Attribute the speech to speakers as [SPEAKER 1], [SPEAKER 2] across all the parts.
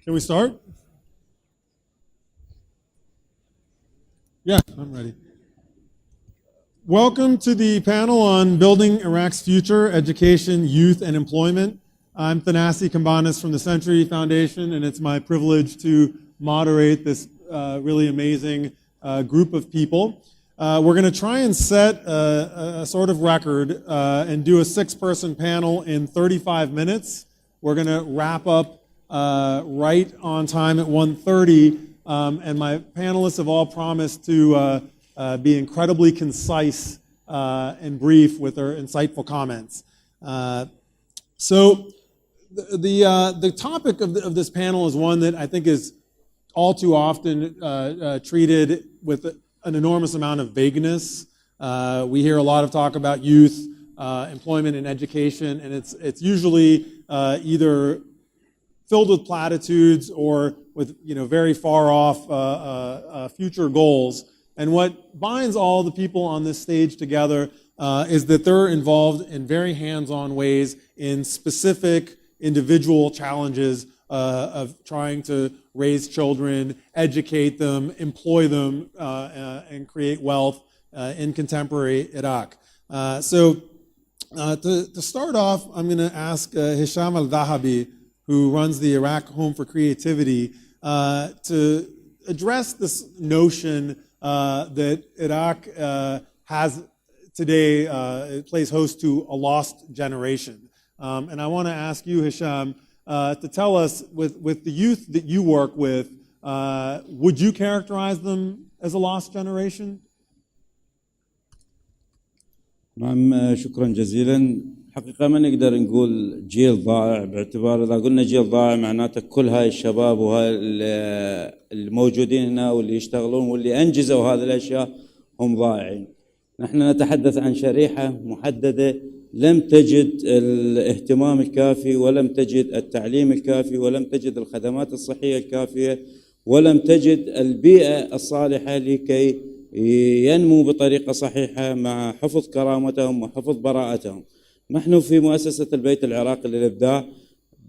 [SPEAKER 1] Can we start? Yeah, I'm ready. Welcome to the panel on building Iraq's future, education, youth, and employment. I'm Thanassis Cambanis from the Century Foundation, and it's my privilege to moderate this really amazing group of people. We're going to try and set a sort of record and do a 6-person panel in 35 minutes. We're going to wrap up right on time at 1:30, and my panelists have all promised to be incredibly concise and brief with their insightful comments. So the topic of this panel is one that I think is all too often treated with an enormous amount of vagueness. We hear a lot of talk about youth, employment, and education, and it's usually either filled with platitudes or with very far off future goals. And what binds all the people on this stage together is that they're involved in very hands-on ways in specific individual challenges of trying to raise children, educate them, employ them, and create wealth in contemporary Iraq. So to start off, I'm going to ask Hisham al-Thahabi, who runs the Iraq Home for Creativity, to address this notion that Iraq has today, it plays host to a lost generation. And I want to ask you, Hisham, to tell us, with the youth that you work with, would you characterize them as a lost generation?
[SPEAKER 2] نعم، شكرا جزيلا. حقيقة ما نقدر نقول جيل ضائع، باعتبار إذا قلنا جيل ضائع معناته كل هاي الشباب وهاي الموجودين هنا واللي يشتغلون واللي أنجزوا هذه الأشياء هم ضائعين. نحن نتحدث عن شريحة محددة لم تجد الاهتمام الكافي، ولم تجد التعليم الكافي، ولم تجد الخدمات الصحية الكافية، ولم تجد البيئة الصالحة لكي ينمو بطريقة صحيحة مع حفظ كرامتهم وحفظ براءتهم. نحن في مؤسسة البيت العراقي للإبداع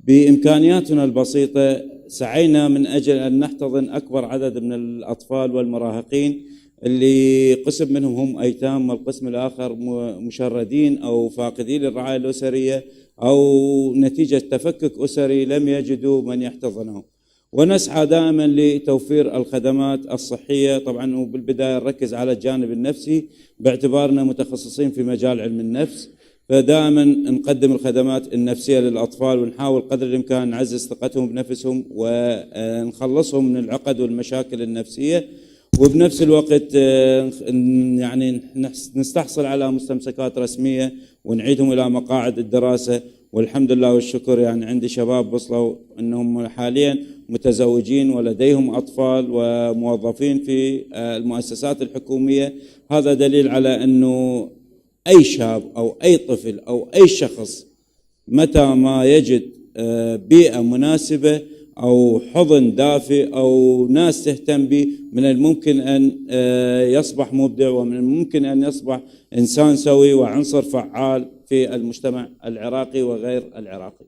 [SPEAKER 2] بإمكانياتنا البسيطة سعينا من أجل أن نحتضن أكبر عدد من الأطفال والمراهقين اللي قسم منهم هم أيتام والقسم الآخر مشردين أو فاقدين للرعاية الأسرية أو نتيجة تفكك أسري لم يجدوا من يحتضنهم. ونسعى دائما لتوفير الخدمات الصحية، طبعا وبالبداية نركز على الجانب النفسي باعتبارنا متخصصين في مجال علم النفس، فدائما نقدم الخدمات النفسية للأطفال ونحاول قدر الإمكان نعزز ثقتهم بنفسهم ونخلصهم من العقد والمشاكل النفسية، وبنفس الوقت يعني نستحصل على مستمسكات رسمية ونعيدهم إلى مقاعد الدراسة. والحمد لله والشكر يعني عندي شباب وصلوا أنهم حاليا متزوجين ولديهم أطفال وموظفين في المؤسسات الحكومية. هذا دليل على أنه أي شاب أو أي طفل أو أي شخص متى ما يجد بيئة مناسبة أو حضن دافئ أو ناس تهتم به من الممكن أن يصبح مبدع، ومن الممكن أن يصبح إنسان سوي وعنصر فعال في المجتمع العراقي وغير العراقي.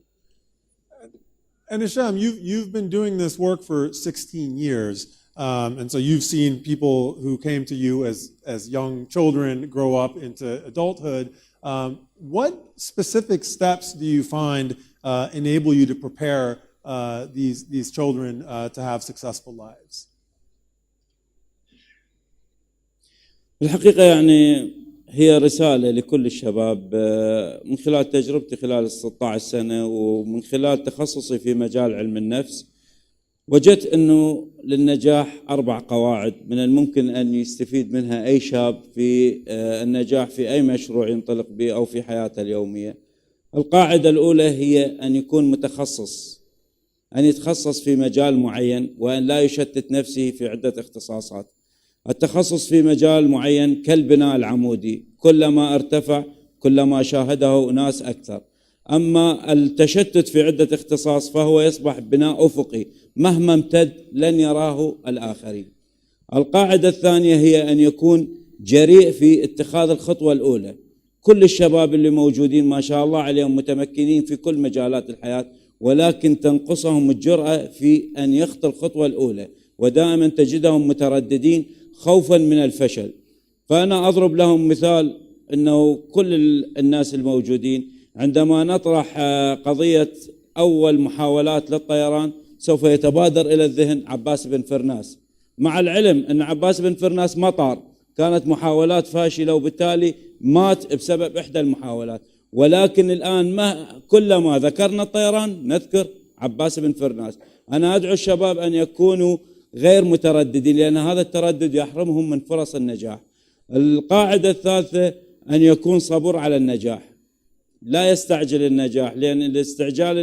[SPEAKER 1] And Hisham, you've been doing this work for 16 years. And so you've seen people who came to you as young children grow up into adulthood. What specific steps do you find enable you to prepare these children to have successful lives?
[SPEAKER 2] الحقيقة يعني هي رسالة لكل الشباب من خلال تجربتي خلال 16 سنة ومن خلال تخصصي في مجال علم النفس. وجدت أنه للنجاح 4 قواعد من الممكن أن يستفيد منها أي شاب في النجاح في أي مشروع ينطلق به أو في حياته اليومية. القاعدة الأولى هي أن يكون متخصص، أن يتخصص في مجال معين وأن لا يشتت نفسه في عدة اختصاصات. التخصص في مجال معين كالبناء العمودي، كلما ارتفع كلما شاهده ناس أكثر. أما التشتت في عدة اختصاص فهو يصبح بناء أفقي مهما امتد لن يراه الآخرين. القاعدة الثانية هي أن يكون جريء في اتخاذ الخطوة الأولى. كل الشباب اللي موجودين ما شاء الله عليهم متمكنين في كل مجالات الحياة ولكن تنقصهم الجرأة في أن يخطوا الخطوة الأولى، ودائما تجدهم مترددين خوفا من الفشل. فأنا أضرب لهم مثال أنه كل الناس الموجودين عندما نطرح قضية أول محاولات للطيران سوف يتبادر إلى الذهن عباس بن فرناس، مع العلم أن عباس بن فرناس ما طار، كانت محاولات فاشلة وبالتالي مات بسبب إحدى المحاولات. ولكن الآن كلما ذكرنا الطيران نذكر عباس بن فرناس. أنا أدعو الشباب أن يكونوا غير مترددين، لأن هذا التردد يحرمهم من فرص النجاح. القاعدة الثالثة أن يكون صبور على النجاح، لا يستعجل النجاح، لأن الاستعجال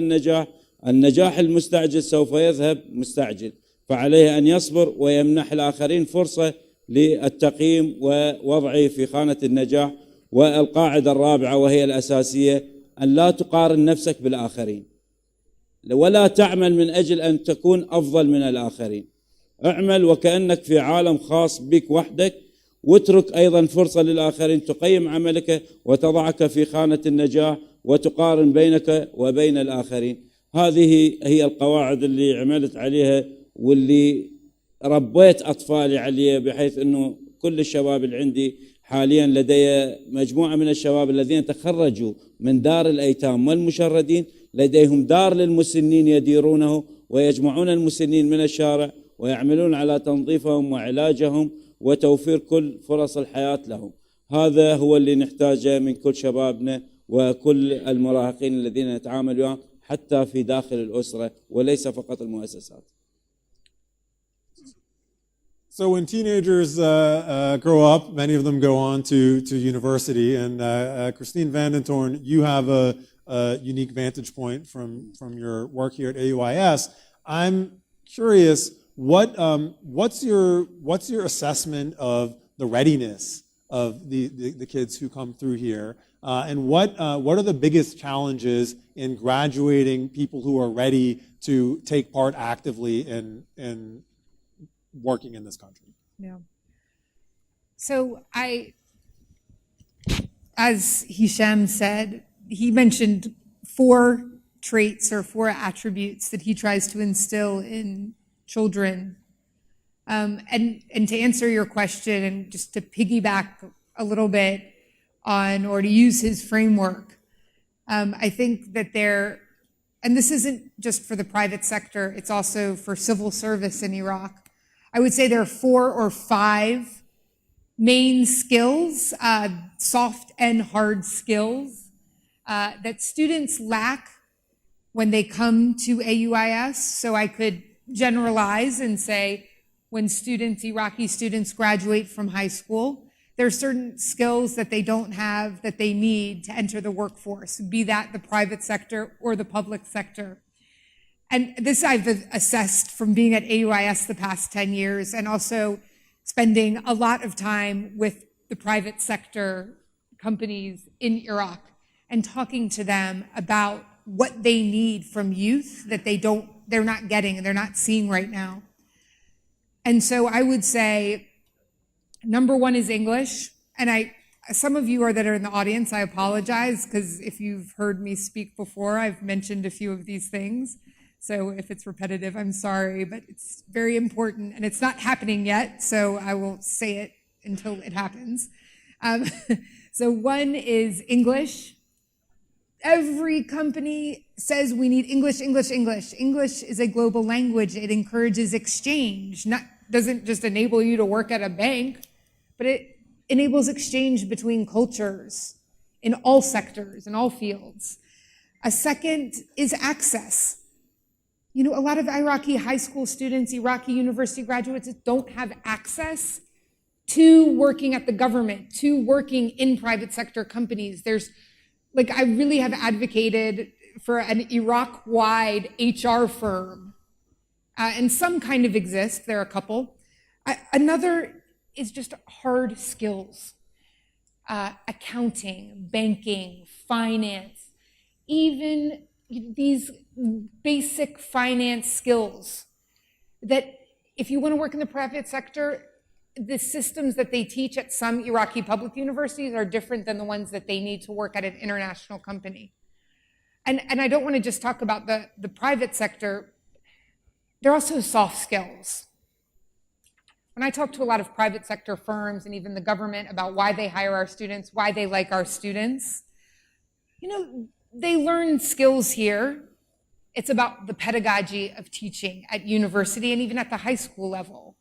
[SPEAKER 2] النجاح المستعجل سوف يذهب مستعجل، فعليه أن يصبر ويمنح الآخرين فرصة للتقييم ووضعه في خانة النجاح. والقاعدة الرابعة وهي الأساسية أن لا تقارن نفسك بالآخرين، ولا تعمل من أجل أن تكون أفضل من الآخرين. اعمل وكأنك في عالم خاص بك وحدك، واترك أيضا فرصة للآخرين تقيم عملك وتضعك في خانة النجاح وتقارن بينك وبين الآخرين. هذه هي القواعد اللي عملت عليها واللي ربيت أطفالي عليها، بحيث أنه كل الشباب اللي عندي حاليا لدي مجموعة من الشباب الذين تخرجوا من دار الأيتام والمشردين، لديهم دار للمسنين يديرونه ويجمعون المسنين من الشارع ويعملون على تنظيفهم وعلاجهم وتوفير كل فرص الحياة لهم. هذا هو اللي نحتاجه من كل شبابنا وكل المراهقين الذين نتعامل معهم حتى في داخل الأسرة وليس فقط المؤسسات.
[SPEAKER 1] So when teenagers grow up, many of them go on to university, and Christine Vanden Toorn, you have a unique vantage point from your work here at AUIS. I'm curious, what's your assessment of the readiness of the kids who come through here, and what are the biggest challenges in graduating people who are ready to take part actively in working in this country?
[SPEAKER 3] Yeah. So as Hisham said, he mentioned 4 traits or 4 attributes that he tries to instill in children. And to answer your question, and just to piggyback a little bit on, or to use his framework, I think that and this isn't just for the private sector, it's also for civil service in Iraq. I would say there are 4 or 5 main skills, soft and hard skills, that students lack when they come to AUIS. So I could generalize and say when Iraqi students graduate from high school, there are certain skills that they don't have that they need to enter the workforce, be that the private sector or the public sector. And this I've assessed from being at AUIS the past 10 years and also spending a lot of time with the private sector companies in Iraq and talking to them about what they need from youth that they're not getting and they're not seeing right now. And so I would say, number 1 is English. And some of you that are in the audience, I apologize, because if you've heard me speak before, I've mentioned a few of these things. So if it's repetitive, I'm sorry, but it's very important and it's not happening yet, so I will say it until it happens. So 1 is English. Every company says we need English, English, English. English is a global language. It encourages exchange. Doesn't just enable you to work at a bank, but it enables exchange between cultures in all sectors, in all fields. A second is access. You know, a lot of Iraqi high school students, Iraqi university graduates don't have access to working at the government, to working in private sector companies. I really have advocated for an Iraq-wide HR firm, and some kind of exist, there are a couple. Another is just hard skills, accounting, banking, finance, even these basic finance skills that if you want to work in the private sector, the systems that they teach at some Iraqi public universities are different than the ones that they need to work at an international company. and I don't want to just talk about the private sector, there are also soft skills. When I talk to a lot of private sector firms and even the government about why they hire our students, why they like our students, you know, they learn skills here. It's about the pedagogy of teaching at university and even at the high school level.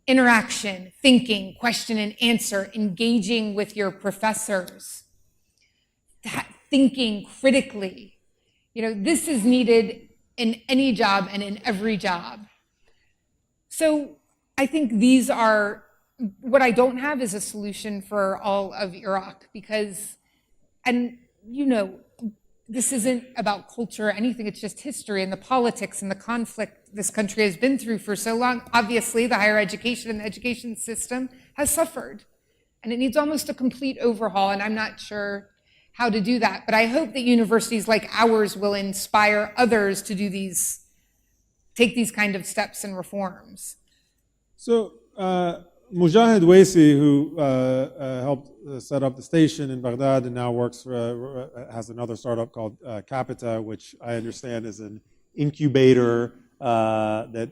[SPEAKER 3] Interaction, thinking, question and answer, engaging with your professors, thinking critically. You know, this is needed in any job and in every job. So I think these are, what I don't have is a solution for all of Iraq because, and you know, this isn't about culture or anything, it's just history and the politics and the conflict this country has been through for so long. Obviously, the higher education and the education system has suffered, and it needs almost a complete overhaul, and I'm not sure how to do that. But I hope that universities like ours will inspire others to do take these kind of steps and reforms.
[SPEAKER 1] So, Mujahid Waisy, who helped set up the station in Baghdad and now works for, has another startup called KAPITA, which I understand is an incubator that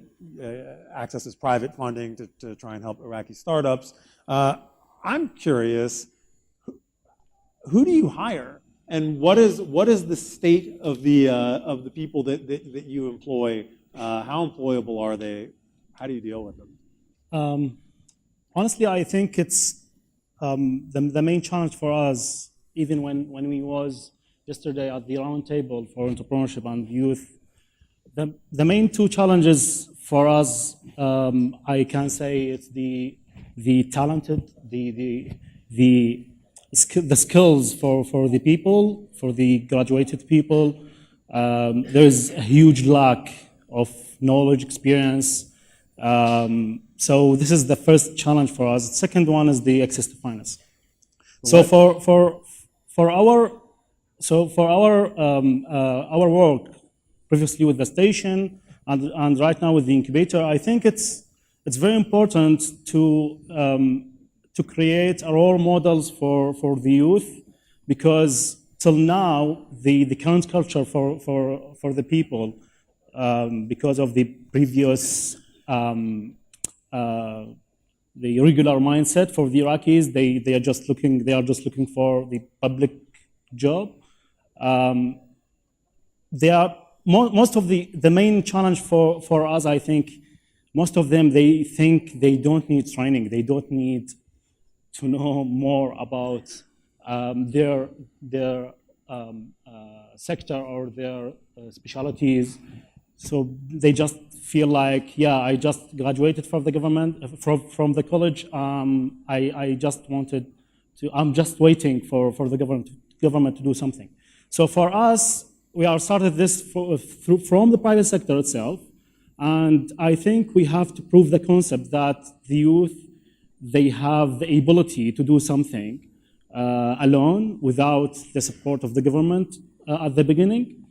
[SPEAKER 1] accesses private funding to try and help Iraqi startups. I'm curious, who do you hire, and what is the state of the people that you employ? How employable are they? How do you deal with them?
[SPEAKER 4] Honestly, I think it's the main challenge for us, even when we was yesterday at the round table for entrepreneurship and youth. The main two challenges for us, I can say, it's the talented, the skills for the people, for the graduated people. There is a huge lack of knowledge, experience. So this is the first challenge for us. The second one is the access to finance. So for our work previously with the station and right now with the incubator, I think it's very important to create role models for the youth, because till now the current culture for the people, because of the previous the regular mindset for the Iraqis, they are just looking for the public job. They are most of the main challenge for us, I think, most of them, they think they don't need training, they don't need to know more about their sector or their specialties. So they just feel like, yeah, I just graduated from the government, from the college. I just wanted to, I'm just waiting for the government to do something. So for us, we are started this from the private sector itself. And I think we have to prove the concept that the youth, they have the ability to do something alone without the support of the government at the beginning.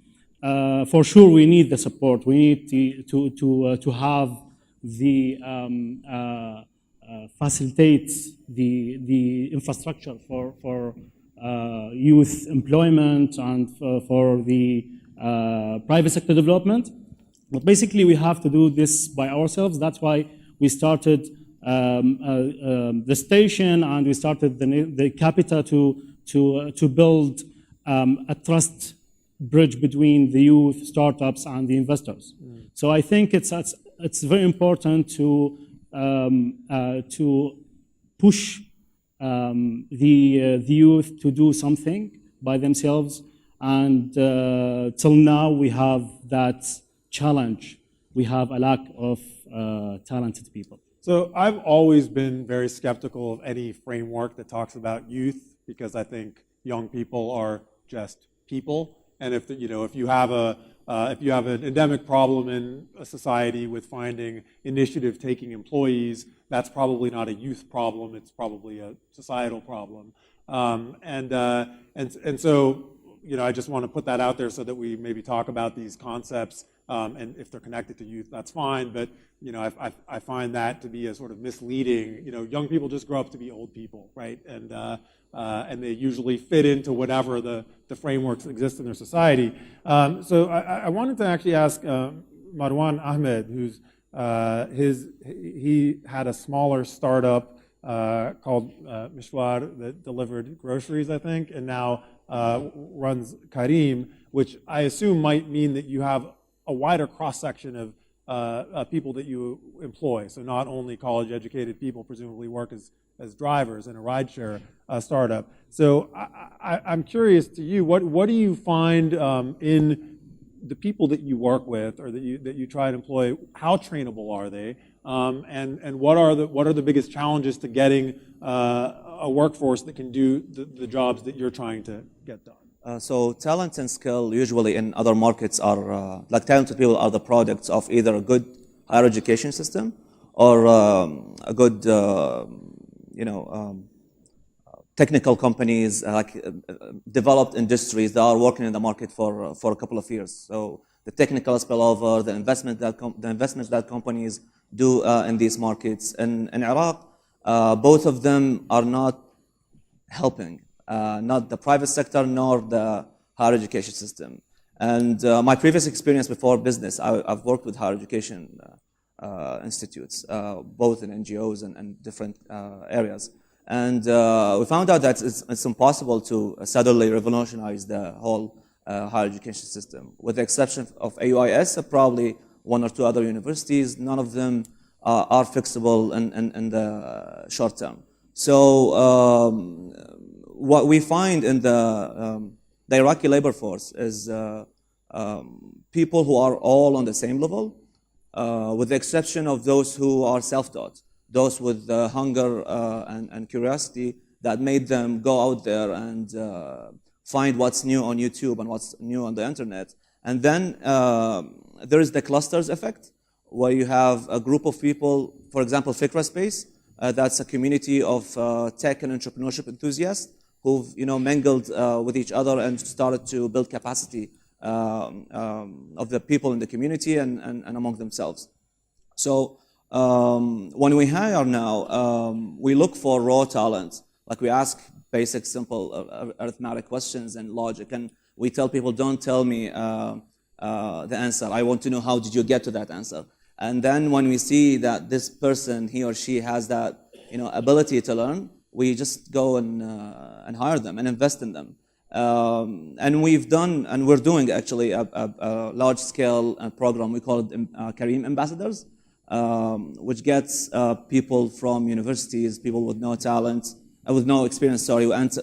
[SPEAKER 4] For sure, we need the support. We need to have the facilitate the infrastructure for youth employment and for the private sector development. But basically, we have to do this by ourselves. That's why we started the station and we started the KAPITA to build a trust bridge between the youth, startups, and the investors. So I think it's very important to push the youth to do something by themselves. And till now, we have that challenge. We have a lack of talented people.
[SPEAKER 1] So I've always been very skeptical of any framework that talks about youth, because I think young people are just people. And if you have an endemic problem in a society with finding initiative-taking employees, that's probably not a youth problem. It's probably a societal problem. And so I just want to put that out there so that we maybe talk about these concepts And if they're connected to youth, that's fine. But I find that to be a sort of misleading. Young people just grow up to be old people, right? And they usually fit into whatever the frameworks exist in their society. So I wanted to actually ask Marwan Ahmed, who's he had a smaller startup called Mishwar that delivered groceries, I think, and now runs Kareem, which I assume might mean that you have a wider cross-section of people that you employ. So not only college-educated people presumably work as drivers in a rideshare startup. So I'm curious to you, what do you find in the people that you work with or that you try to employ? How trainable are they? And what are the biggest challenges to getting a workforce that can do the jobs that you're trying to get done?
[SPEAKER 5] So talent and skill usually in other markets are, like talented people are the products of either a good higher education system or a good, technical companies, developed industries that are working in the market for a couple of years. So the technical spillover, the investments that companies do in these markets. In Iraq, both of them are not helping. Not the private sector nor the higher education system. And my previous experience before business, I've worked with higher education institutes, both in NGOs and different areas. And we found out that it's impossible to suddenly revolutionize the whole higher education system. With the exception of AUIS, probably one or two other universities, none of them are fixable in the short term. So what we find in the Iraqi labor force is people who are all on the same level, with the exception of those who are self-taught, those with hunger and curiosity that made them go out there and find what's new on YouTube and what's new on the internet. And then there is the clusters effect, where you have a group of people, for example, Fikra Space, that's a community of tech and entrepreneurship enthusiasts who've mingled with each other and started to build capacity of the people in the community and among themselves. So when we hire now, we look for raw talent. Like we ask basic, simple arithmetic questions and logic, and we tell people, don't tell me the answer. I want to know how did you get to that answer. And then when we see that this person, he or she has that ability to learn, we just go and hire them and invest in them. And we've done, and we're doing actually a large-scale program. We call it Kareem Ambassadors, which gets people from universities, people with no talent, with no experience,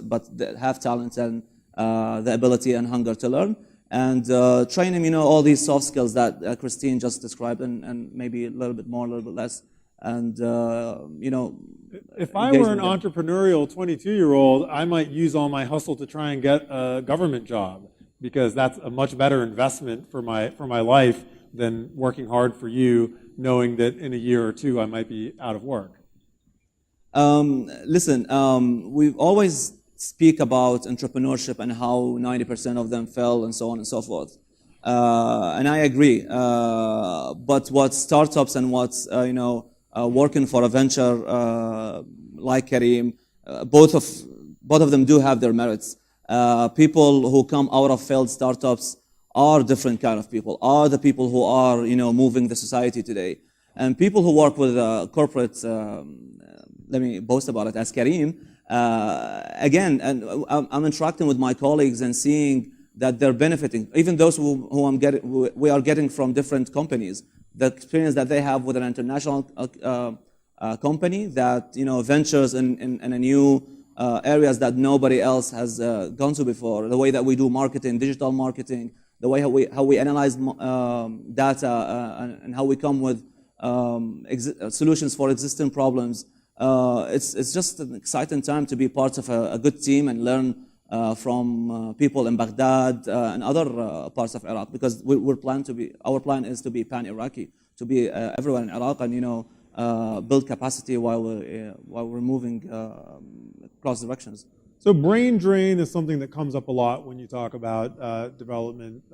[SPEAKER 5] but have talent and the ability and hunger to learn, and train them, all these soft skills that Christine just described, and maybe a little bit more, a little bit less, and
[SPEAKER 1] If I were an entrepreneurial 22-year-old, I might use all my hustle to try and get a government job, because that's a much better investment for my life than working hard for you, knowing that in a year or two I might be out of work.
[SPEAKER 5] Listen, we always speak about entrepreneurship and how 90% of them fail and so on and so forth. And I agree. But what startups and what's, working for a venture like Kareem, both of them do have their merits. People who come out of failed startups are different kind of people, are the people who are, moving the society today. And people who work with corporate, let me boast about it, as Kareem, again, and I'm interacting with my colleagues and seeing that they're benefiting, even those who we are getting from different companies, the experience that they have with an international company that, ventures in a new areas that nobody else has gone to before, the way that we do marketing, digital marketing, the way how we analyze data and how we come with solutions for existing problems. It's just an exciting time to be part of a good team and learn from people in Baghdad and other parts of Iraq, because our plan is to be pan-Iraqi, to be everywhere in Iraq and build capacity while we're moving across directions.
[SPEAKER 1] So brain drain is something that comes up a lot when you talk about development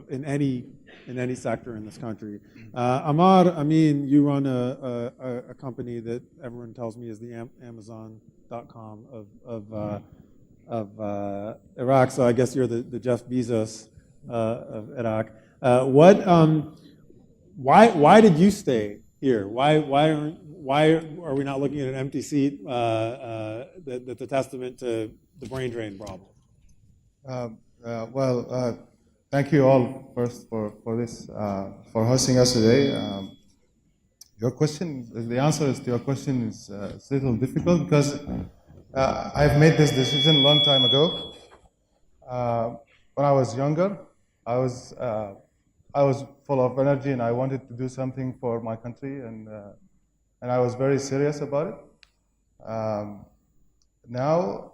[SPEAKER 1] in any sector in this country. Amaar, Ameen, you run a company that everyone tells me is the Amazon.com of Iraq. So I guess you're the Jeff Bezos of Iraq. Why did you stay here? Why are we not looking at an empty seat that's a testament to the brain drain problem?
[SPEAKER 6] Thank you all first for this for hosting us today. Your question, the answer to your question is a little difficult because I've made this decision a long time ago. When I was younger, I was full of energy and I wanted to do something for my country, and I was very serious about it. Now,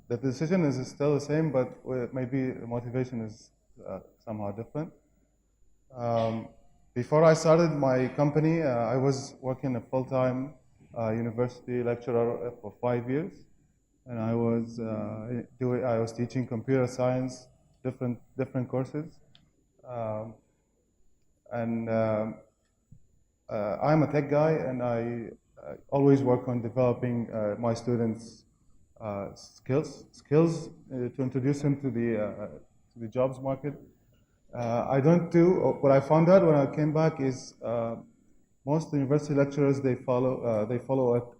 [SPEAKER 6] the decision is still the same, but maybe the motivation is somehow different. Before I started my company, I was working a full-time university lecturer for 5 years, and I was teaching computer science, different courses. I'm a tech guy, and I always work on developing my students' skills to introduce them to the jobs market. I don't do what I found out when I came back is most university lecturers they follow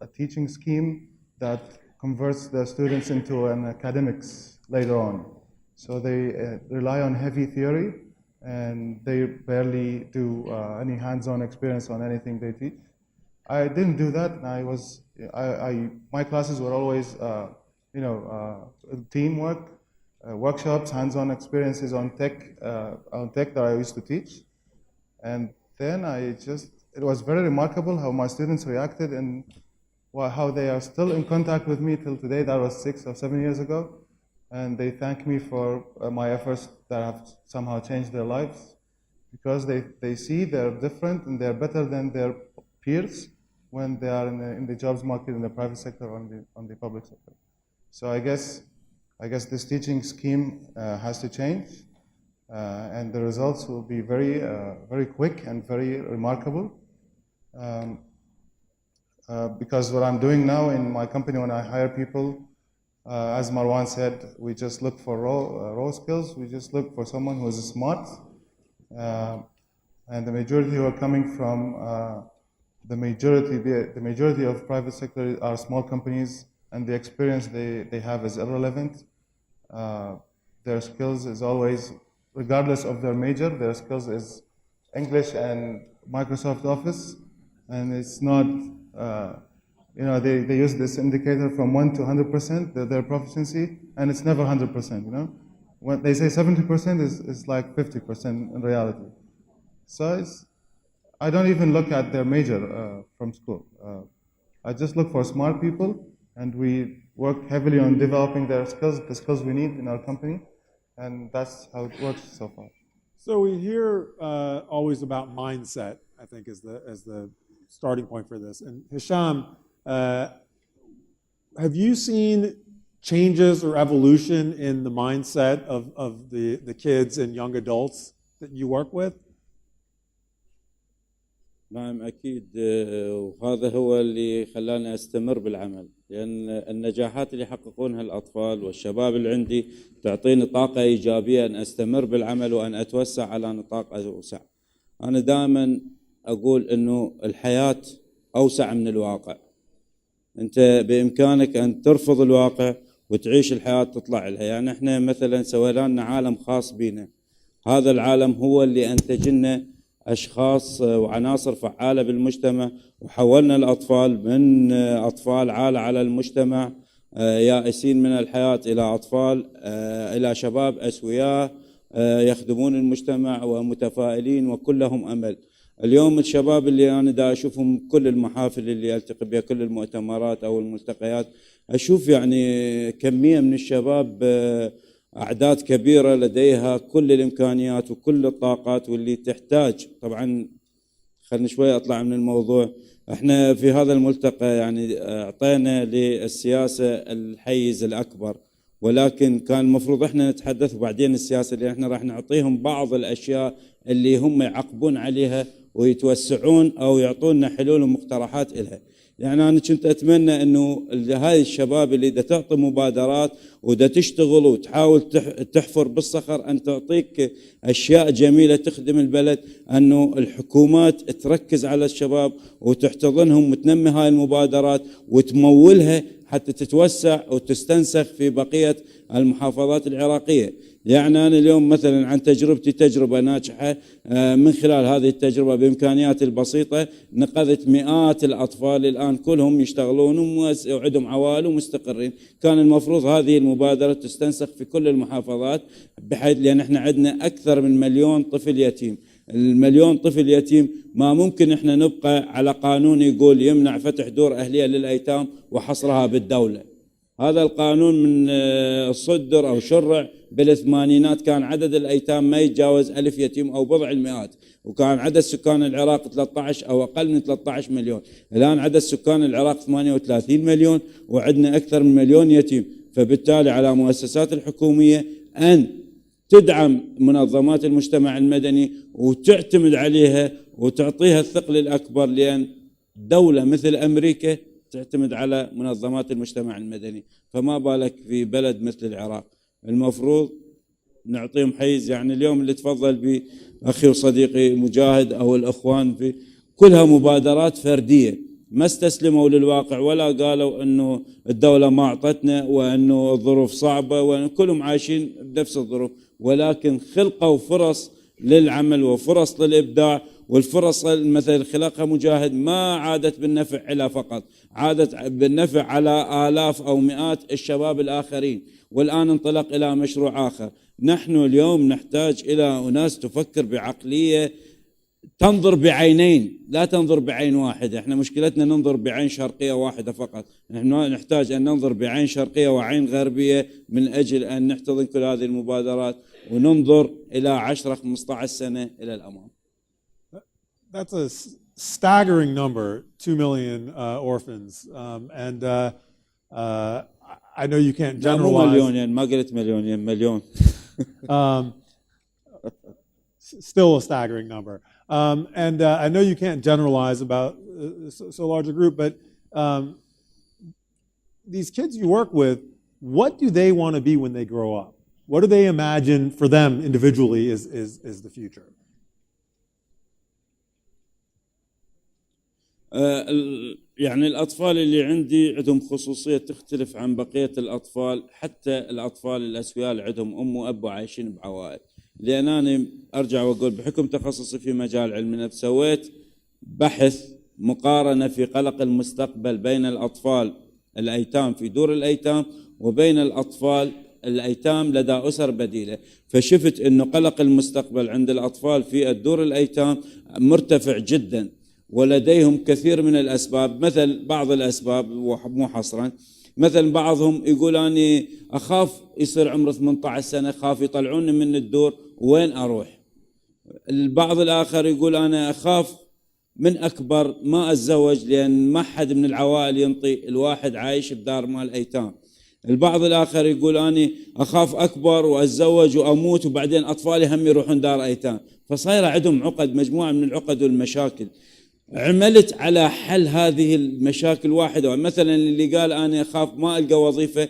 [SPEAKER 6] a teaching scheme that converts the students into an academics later on. So they rely on heavy theory, and they barely do any hands-on experience on anything they teach. I didn't do that, and my classes were always, teamwork, workshops, hands-on experiences on tech that I used to teach. And then it was very remarkable how my students reacted and how they are still in contact with me till today. That was 6 or 7 years ago. And they thank me for my efforts that have somehow changed their lives, because they see they're different and they're better than their peers when they are in the jobs market in the private sector or on the public sector. So I guess this teaching scheme has to change, and the results will be very quick and very remarkable. Because what I'm doing now in my company when I hire people, as Marwan said, we just look for raw skills. We just look for someone who is smart, and the majority who are coming from the majority of private sector are small companies, and the experience they have is irrelevant. Their skills is always, regardless of their major, their skills is English and Microsoft Office, and it's not. They use this indicator from 1 to 100%, their proficiency, and it's never 100%, When they say 70% is like 50% in reality. So I don't even look at their major from school. I just look for smart people, and we work heavily on developing their skills, the skills we need in our company, and that's how it works so far.
[SPEAKER 1] So we hear always about mindset, I think, as the starting point for this. And Hisham, have you seen changes or evolution in the mindset of the kids and young adults that you work with?
[SPEAKER 2] نعم أكيد، وهذا هو اللي خلاني أستمر بالعمل، لأن النجاحات اللي يحققونها الأطفال والشباب اللي عندي تعطيني طاقة إيجابية أن أستمر بالعمل وأن أتوسع على نطاق أوسع. أنا دائما أقول إنه الحياة أوسع من الواقع. أنت بإمكانك أن ترفض الواقع وتعيش الحياة تطلع لها. يعني إحنا مثلا سوينا لنا عالم خاص بينا، هذا العالم هو اللي أنتج لنا أشخاص وعناصر فعالة بالمجتمع، وحولنا الأطفال من أطفال عالة على المجتمع يائسين من الحياة إلى أطفال إلى شباب أسوياء يخدمون المجتمع ومتفائلين وكلهم أمل. اليوم الشباب اللي أنا دا أشوفهم كل المحافل اللي ألتقي بها، كل المؤتمرات أو الملتقيات، أشوف يعني كمية من الشباب أعداد كبيرة لديها كل الإمكانيات وكل الطاقات، واللي تحتاج طبعا خلني شوي أطلع من الموضوع. احنا في هذا الملتقى يعني أعطينا للسياسة الحيز الأكبر، ولكن كان المفروض احنا نتحدث وبعدين السياسة اللي احنا راح نعطيهم بعض الأشياء اللي هم يعقبون عليها ويتوسعون أو يعطونا حلول ومقترحات إلها. يعني أنا كنت أتمنى أنه هاي الشباب اللي دا تعطي مبادرات ودا تشتغل وتحاول تحفر بالصخر أن تعطيك أشياء جميلة تخدم البلد، أنه الحكومات تركز على الشباب وتحتضنهم وتنمي هاي المبادرات وتمولها حتى تتوسع وتستنسخ في بقية المحافظات العراقية. يعني أنا اليوم مثلا عن تجربتي تجربة ناجحة، من خلال هذه التجربة بإمكانياتي البسيطة نقذت مئات الأطفال الآن كلهم يشتغلون وعندهم عوائل ومستقرين. كان المفروض هذه المبادرة تستنسخ في كل المحافظات، بحيث لأن احنا عندنا أكثر من 1,000,000 طفل يتيم. 1,000,000 طفل يتيم ما ممكن احنا نبقى على قانون يقول يمنع فتح دور أهلية للأيتام وحصرها بالدولة. هذا القانون من صدر أو شرع بالثمانينات، كان عدد الأيتام ما يتجاوز 1000 يتيم أو بضع المئات، وكان عدد سكان العراق 13 أو أقل من 13 مليون. الآن عدد سكان العراق 38 مليون وعندنا أكثر من 1,000,000 يتيم. فبالتالي على مؤسسات الحكومية أن تدعم منظمات المجتمع المدني وتعتمد عليها وتعطيها الثقل الأكبر، لأن دولة مثل أمريكا تعتمد على منظمات المجتمع المدني، فما بالك في بلد مثل العراق. المفروض نعطيهم حيز. يعني اليوم اللي تفضل به أخي وصديقي مجاهد أو الأخوان في كلها مبادرات فردية، ما استسلموا للواقع ولا قالوا أنه الدولة ما أعطتنا وأنه الظروف صعبة، وكلهم عايشين بنفس الظروف، ولكن خلقوا فرص للعمل وفرص للإبداع. والفرص مثل خلقها مجاهد ما عادت بالنفع إلى فقط، عادت بالنفع على آلاف أو مئات الشباب الآخرين. والآن انطلق إلى مشروع آخر. نحن اليوم نحتاج إلى أناس تفكر بعقلية تنظر بعينين، لا تنظر بعين واحدة. احنا مشكلتنا ننظر بعين شرقية واحدة فقط. نحن نحتاج أن ننظر بعين شرقية وعين غربية من أجل أن نحتضن كل هذه المبادرات وننظر إلى 10-15 سنة إلى الأمام.
[SPEAKER 1] That's a staggering number, 2 million orphans. I know you can't generalize.
[SPEAKER 2] مو مليونين، ما قلت مليونين، مليون.
[SPEAKER 1] Still a staggering number. I know you can't generalize about so large a group, but these kids you work with, what do they want to be when they grow up? What do they imagine for them individually is the future?
[SPEAKER 2] يعني الأطفال اللي عندي عندهم خصوصية تختلف عن بقية الأطفال، حتى الأطفال الأسوياء اللي عندهم أم وأب وعايشين بعوائل. لأن أنا أرجع وأقول بحكم تخصصي في مجال علم النفس سويت بحث مقارنة في قلق المستقبل بين الأطفال الأيتام في دور الأيتام وبين الأطفال الأيتام لدى أسر بديلة. فشفت أنه قلق المستقبل عند الأطفال في الدور الأيتام مرتفع جدا، ولديهم كثير من الأسباب. مثل بعض الأسباب مو حصرا، مثلا بعضهم يقول أنا أخاف يصير عمره 18 سنة، خاف يطلعوني من الدور وين أروح. البعض الآخر يقول أنا أخاف من أكبر ما أتزوج لأن ما حد من العوائل ينطي الواحد عايش بدار مال أيتام. البعض الآخر يقول أنا أخاف أكبر وأتزوج وأموت وبعدين أطفالي هم يروحون دار أيتام. فصاير عندهم عقد، مجموعة من العقد والمشاكل. عملت على حل هذه المشاكل واحدة. مثلا اللي قال أنا أخاف ما ألقى وظيفة،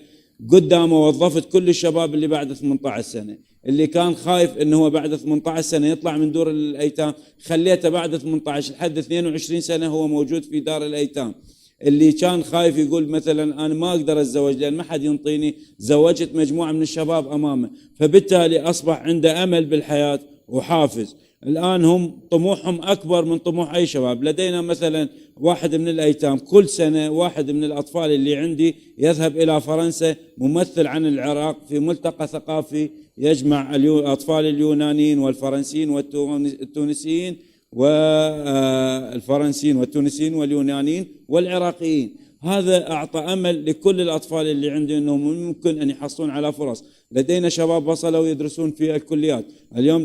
[SPEAKER 2] قدامه وظفت كل الشباب اللي بعد 18 سنة. اللي كان خايف إنه هو بعد 18 سنة يطلع من دور الأيتام خليته بعد 18 لحد 22 سنة هو موجود في دار الأيتام. اللي كان خايف يقول مثلا أنا ما أقدر أتزوج لأن ما حد ينطيني، زوجت مجموعة من الشباب أمامه. فبالتالي أصبح عنده أمل بالحياة وحافز. الآن هم طموحهم أكبر من طموح أي شباب. لدينا مثلا واحد من الأيتام كل سنة واحد من الأطفال اللي عندي يذهب إلى فرنسا ممثل عن العراق في ملتقى ثقافي يجمع الأطفال اليونانيين والفرنسيين والتونسيين والفرنسيين والتونسيين واليونانيين والعراقيين. هذا أعطى أمل لكل الأطفال اللي عندي أنهم ممكن أن يحصلون على فرص. لدينا شباب وصلوا يدرسون في الكليات. اليوم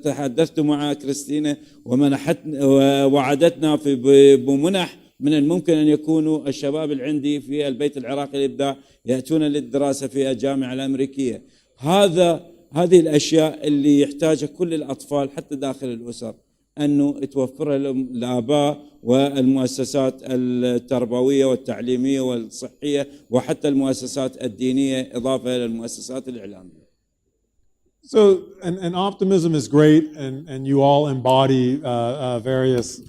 [SPEAKER 2] تحدثت مع كريستينا ووعدتنا بمنح من الممكن أن يكونوا الشباب اللي عندي في البيت العراقي للإبداع يأتون للدراسة في الجامعة الأمريكية. هذه الأشياء اللي يحتاجها كل الأطفال حتى داخل الأسر، أنه توفرها الآباء والمؤسسات التربوية والتعليمية والصحية وحتى المؤسسات الدينية إضافة إلى المؤسسات الإعلامية.
[SPEAKER 1] So, and optimism is great, and you all embody various,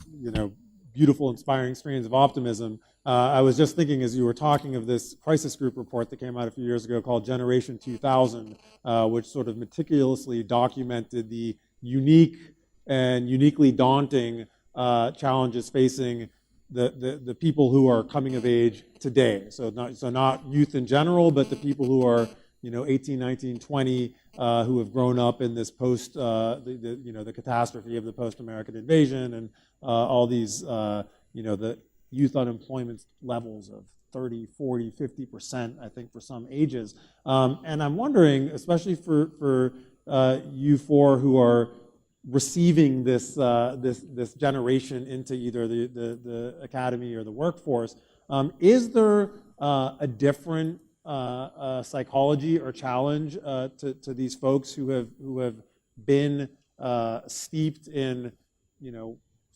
[SPEAKER 1] beautiful, inspiring strains of optimism. I was just thinking as you were talking of this crisis group report that came out a few years ago called Generation 2000, which sort of meticulously documented the unique and uniquely daunting challenges facing the people who are coming of age today. So not youth in general, but the people who are 18, 19, 20, who have grown up in this post the catastrophe of the post-American invasion and all these the youth unemployment levels of 30, 40, 50%, I think, for some ages. And I'm wondering, especially for you four who are receiving this generation into either the academy or the workforce, is there a different psychology or challenge to these folks who have been steeped in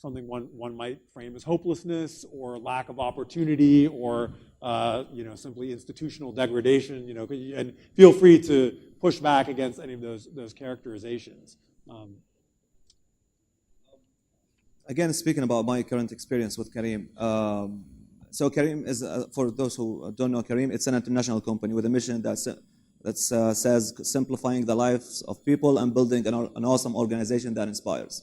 [SPEAKER 1] something one might frame as hopelessness or lack of opportunity or simply institutional degradation? And feel free to push back against any of those characterizations.
[SPEAKER 5] Again, speaking about my current experience with Careem. So Careem is, for those who don't know Careem, it's an international company with a mission that says simplifying the lives of people and building an awesome organization that inspires.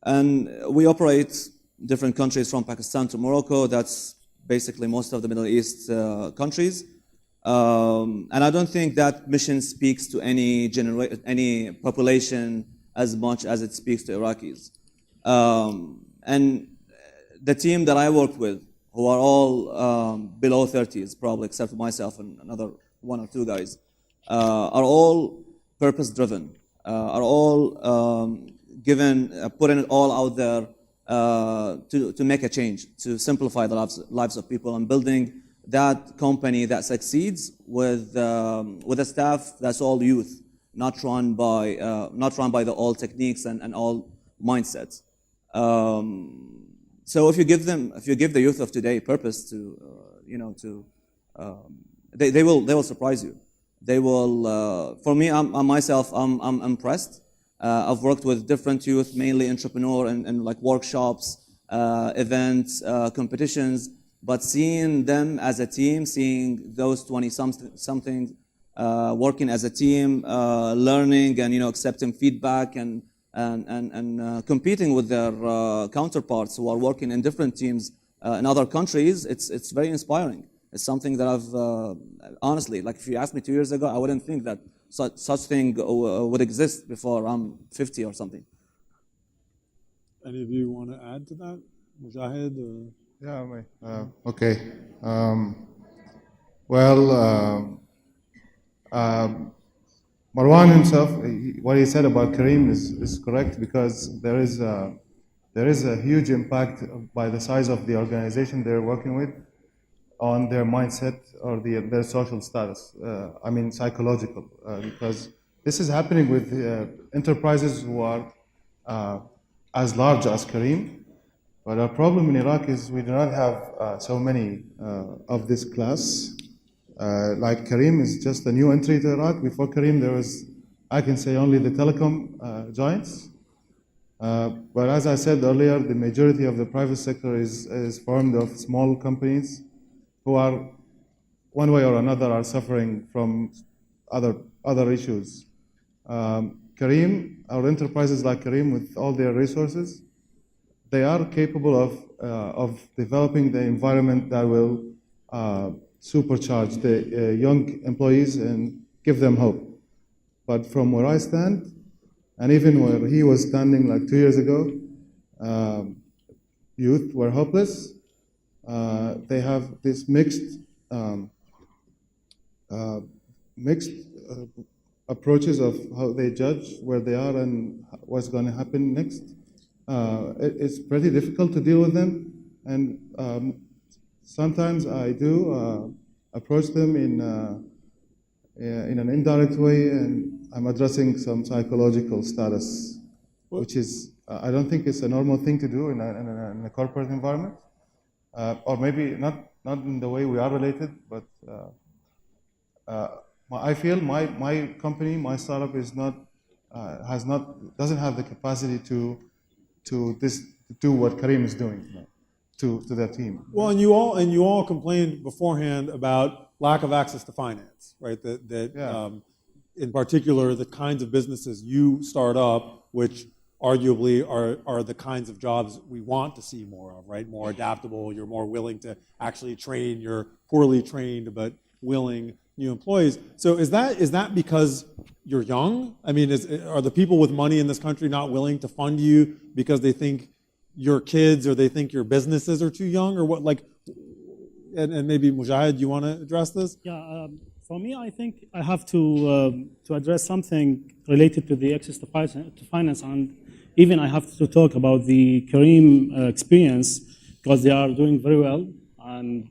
[SPEAKER 5] And we operate different countries from Pakistan to Morocco. That's basically most of the Middle East countries. And I don't think that mission speaks to any population as much as it speaks to Iraqis. And the team that I work with, who are all below 30s, probably except for myself and another one or two guys, are all purpose-driven, are all putting it all out there to make a change, to simplify the lives of people, and building that company that succeeds with a staff that's all youth, not run by the old techniques and old mindsets. So if you give the youth of today purpose they will surprise you. They will. For me, I'm impressed. I've worked with different youth, mainly entrepreneur and like workshops, events, competitions. But seeing them as a team, seeing those 20-something working as a team, learning and accepting feedback and competing with their counterparts who are working in different teams in other countries, it's very inspiring. It's something that I've honestly, like if you asked me 2 years ago, I wouldn't think that such thing would exist before I'm 50 or something.
[SPEAKER 1] Any of you want to add to that, Mujahid? Or?
[SPEAKER 6] Yeah, okay. Marwan himself, what he said about Careem is correct, because there is a huge impact by the size of the organization they're working with on their mindset or their social status. Psychological, because this is happening with enterprises who are as large as Careem. But our problem in Iraq is we do not have so many of this class. Like Careem is just a new entry to Iraq. Before Careem, there was, I can say, only the telecom giants. But as I said earlier, the majority of the private sector is formed of small companies who are, one way or another, are suffering from other issues. Careem, our enterprises like Careem, with all their resources, they are capable of developing the environment that will supercharge the young employees and give them hope. But from where I stand, and even where he was standing like 2 years ago, youth were hopeless. They have this mixed mixed approaches of how they judge where they are and what's going to happen next. It's pretty difficult to deal with them, and sometimes I do approach them in an indirect way, and I'm addressing some psychological status, which is, I don't think it's a normal thing to do in a corporate environment, or maybe not in the way we are related, but I feel my company, my startup is doesn't have the capacity to do what Kareem is doing to their team.
[SPEAKER 1] Well, and you all complained beforehand about lack of access to finance, right? That in particular, the kinds of businesses you start up, which arguably are the kinds of jobs we want to see more of, right? More adaptable, you're more willing to actually train your poorly trained but willing new employees. So is that because you're young? I mean, are the people with money in this country not willing to fund you because they think your kids or they think your businesses are too young, or what? Like, and maybe Mujahid, you want to address this?
[SPEAKER 4] Yeah, for me, I think I have to address something related to the access to finance, and even I have to talk about the Kareem experience, because they are doing very well. And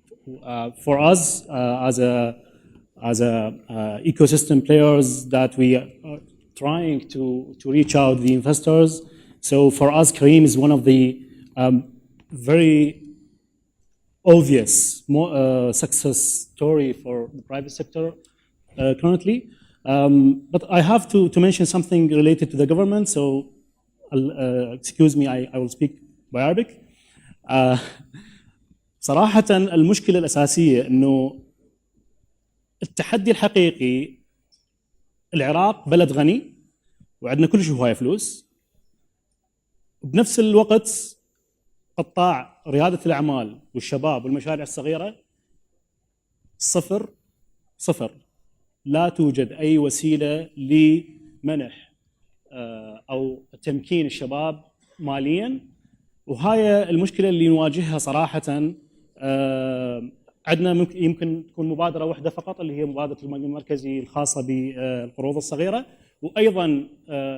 [SPEAKER 4] for us as a ecosystem players, that we are trying to reach out the investors. So for us, Kareem is one of the very obvious success story for the private sector currently. But I have to mention something related to the government. So excuse me, I will speak by Arabic. صراحة المشكلة الأساسية إنه التحدي الحقيقي، العراق بلد غني وعندنا كل شيء هواية فلوس، بنفس الوقت قطاع ريادة الأعمال والشباب والمشاريع الصغيرة صفر. لا توجد أي وسيلة لمنح أو تمكين الشباب ماليا، وهاي المشكلة اللي نواجهها صراحة. عندنا يمكن تكون مبادرة واحدة فقط، اللي هي مبادرة المالي المركزي الخاصة بالقروض الصغيرة، وأيضا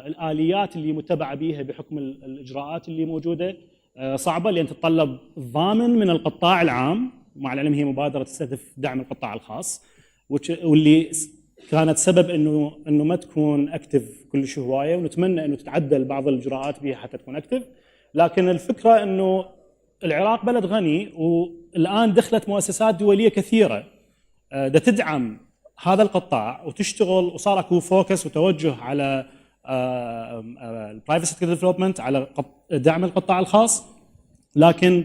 [SPEAKER 4] الآليات اللي متبعة بها بحكم الإجراءات اللي موجودة صعبة، لأن تتطلب ضامن من القطاع العام، مع العلم هي مبادرة تستهدف دعم القطاع الخاص، واللي كانت سبب انه ما تكون اكتف كل شيء هوايه، ونتمنى انه تتعدل بعض الاجراءات بها حتى تكون اكتف. لكن الفكره انه العراق بلد غني، والان دخلت مؤسسات دوليه كثيره دا تدعم هذا القطاع وتشتغل، وصار اكو فوكس وتوجه على البرايفت سيكتور ديفلوبمنت، على دعم القطاع الخاص. لكن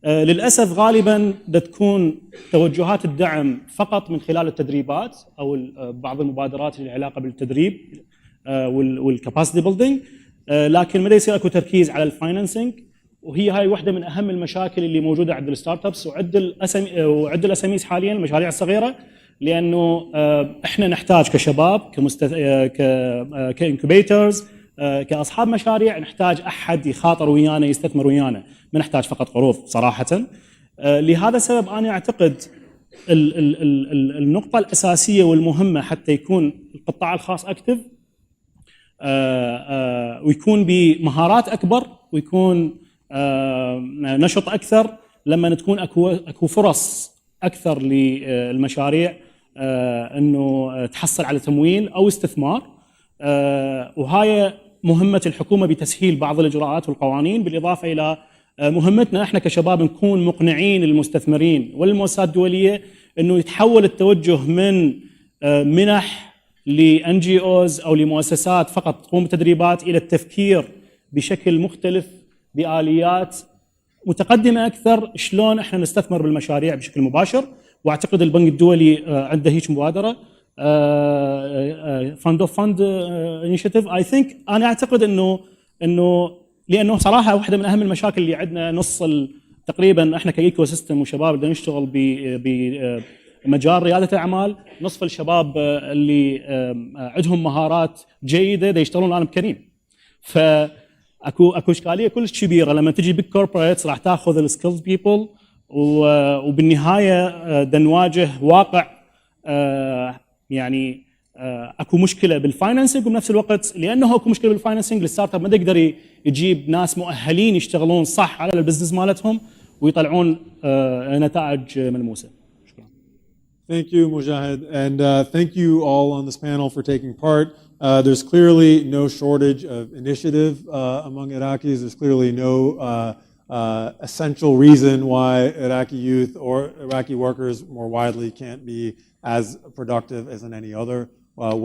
[SPEAKER 4] للأسف غالباً تكون توجهات الدعم فقط من خلال التدريبات أو بعض المبادرات اللي علاقة بالتدريب والكاباسيتي بيلدينج، لكن ما يصير اكو تركيز على الفاينانسينج. وهي هاي واحدة من أهم المشاكل اللي موجودة عند الستارت ابس وعند الاساميز حالياً، المشاريع الصغيرة، لأنه احنا نحتاج كشباب كإنكوبيترز كأصحاب مشاريع، نحتاج أحد يخاطر ويانا يستثمر ويانا، ما نحتاج فقط قروض صراحة. لهذا السبب أنا أعتقد النقطة الأساسية والمهمة حتى يكون القطاع الخاص أكتف ويكون بمهارات أكبر ويكون نشط أكثر، لما تكون أكو فرص أكثر للمشاريع أنه تحصل على تمويل أو استثمار. وهاي مهمة الحكومة بتسهيل بعض الإجراءات والقوانين، بالإضافة إلى مهمتنا إحنا كشباب نكون مقنعين المستثمرين والمؤسسات الدولية أنه يتحول التوجه من منح لNGOs أو لمؤسسات فقط تقوم بتدريبات إلى التفكير بشكل مختلف بآليات متقدمة أكثر، شلون إحنا نستثمر بالمشاريع بشكل مباشر. وأعتقد البنك الدولي عنده هيك مبادرة فند اوف فند انيشيتيف. اي ثينك انا اعتقد انه لانه صراحه واحده من اهم المشاكل اللي عندنا، نص تقريبا احنا كايكو سيستم وشباب بدنا نشتغل بمجال رياده الاعمال، نصف الشباب اللي عندهم مهارات جيده دا يشتغلون الان بكريم. فاكو اشكاليه كلش كبيره لما تجي بيج كوربوريتس راح تاخذ السكيلز بيبل، وبالنهايه دا نواجه واقع يعني اكو مشكله بالفاينانسنج، وبنفس الوقت لانه اكو مشكله بالفاينانسنج الستارت اب ما يقدر يجيب ناس مؤهلين يشتغلون صح على البزنس مالتهم ويطلعون نتائج ملموسه. شكرا.
[SPEAKER 1] Thank you, Mujahid, and thank you all on this panel for taking part. There's clearly no shortage of initiative among Iraqis. There's clearly no essential reason why Iraqi youth or Iraqi workers more widely can't be as productive as in any other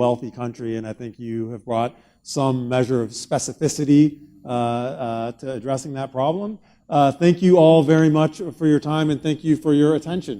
[SPEAKER 1] wealthy country. And I think you have brought some measure of specificity to addressing that problem. Thank you all very much for your time, and thank you for your attention.